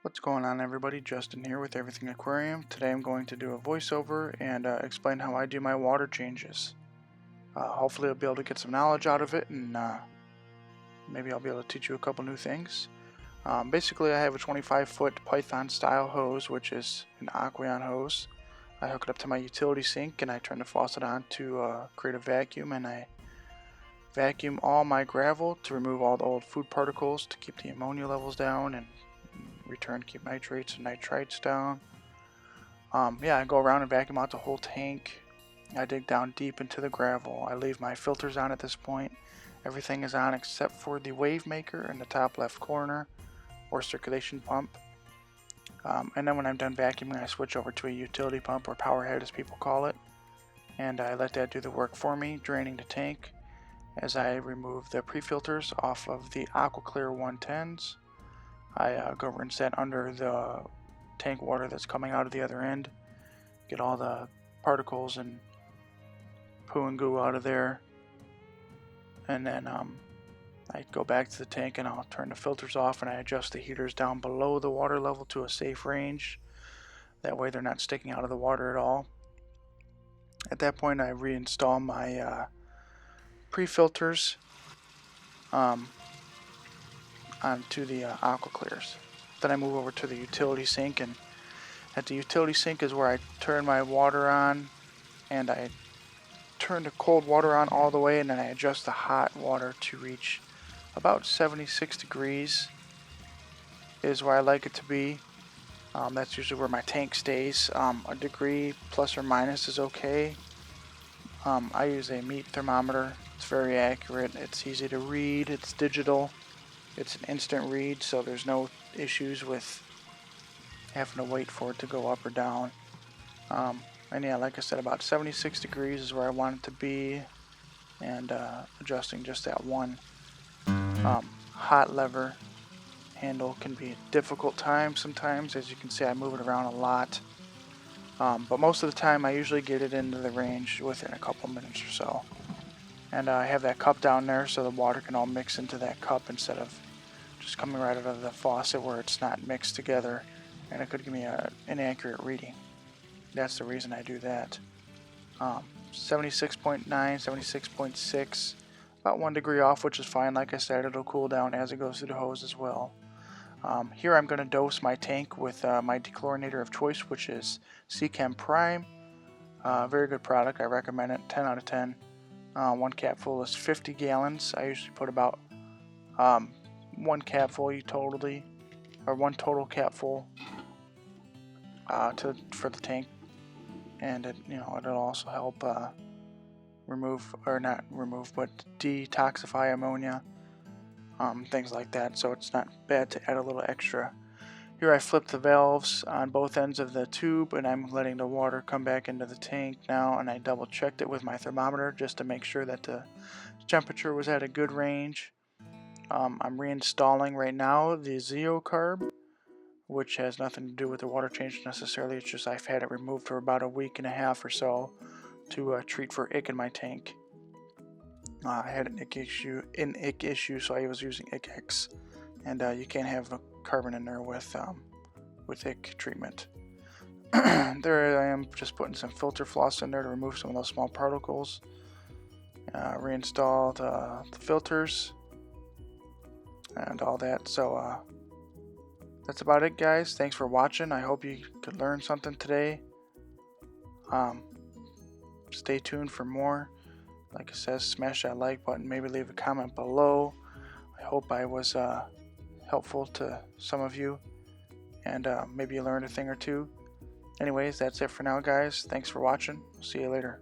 What's going on, everybody? Justin here with Everything Aquarium. Today I'm going to do a voiceover and explain how I do my water changes. Hopefully I'll be able to get some knowledge out of it, and maybe I'll be able to teach you a couple new things. Basically, I have a 25-foot Python style hose, which is an Aqueon hose. I hook it up to my utility sink and I turn the faucet on to create a vacuum, and I vacuum all my gravel to remove all the old food particles to keep the ammonia levels down, and return keep nitrates and nitrites down. I go around and vacuum out the whole tank. I dig down deep into the gravel. I leave my filters on at this point. Everything is on except for the wave maker in the top left corner, or circulation pump. And then when I'm done vacuuming, I switch over to a utility pump, or power head as people call it, and I let that do the work for me, draining the tank as I remove the pre-filters off of the AquaClear 110s. I go rinse that under the tank water that's coming out of the other end, get all the particles and poo and goo out of there, and then I go back to the tank and I'll turn the filters off, and I adjust the heaters down below the water level to a safe range. That way they're not sticking out of the water at all. At that point I reinstall my pre-filters onto the AquaClears. Then I move over to the utility sink, and at the utility sink is where I turn my water on, and I turn the cold water on all the way, and then I adjust the hot water to reach about 76 degrees is where I like it to be. That's usually where my tank stays. A degree plus or minus is okay. I use a meat thermometer. It's very accurate. It's easy to read. It's digital. It's an instant read, so there's no issues with having to wait for it to go up or down. And yeah, like I said, about 76 degrees is where I want it to be, and adjusting just that one hot lever handle can be a difficult time sometimes. As you can see, I move it around a lot, but most of the time I usually get it into the range within a couple minutes or so. And I have that cup down there so the water can all mix into that cup instead of just coming right out of the faucet where it's not mixed together, and it could give me an inaccurate reading. That's the reason I do that. 76.9, 76.6, about 1 degree off, which is fine. Like I said, it'll cool down as it goes through the hose as well. Here I'm going to dose my tank with my dechlorinator of choice, which is Chem Prime. Very good product. I recommend it. 10 out of 10. One capful is 50 gallons. I usually put about one capful one total capful for the tank, and it'll also help remove, or not remove, but detoxify ammonia, things like that. So it's not bad to add a little extra. Here I flip the valves on both ends of the tube, and I'm letting the water come back into the tank now, and I double checked it with my thermometer just to make sure that the temperature was at a good range. I'm reinstalling right now the Zeocarb, which has nothing to do with the water change necessarily. It's just I've had it removed for about a week and a half or so to treat for ick in my tank. I had an ick issue, so I was using IckX, and you can't have a carbon in there with ick treatment. There I am, just putting some filter floss in there to remove some of those small particles. Reinstall the filters and all that. So that's about it, guys. Thanks for watching. I hope you could learn something today. Stay tuned for more. Like I said, smash that like button, maybe leave a comment below. I hope I was helpful to some of you, and maybe you learned a thing or two. Anyways, that's it for now, guys. Thanks for watching. See you later.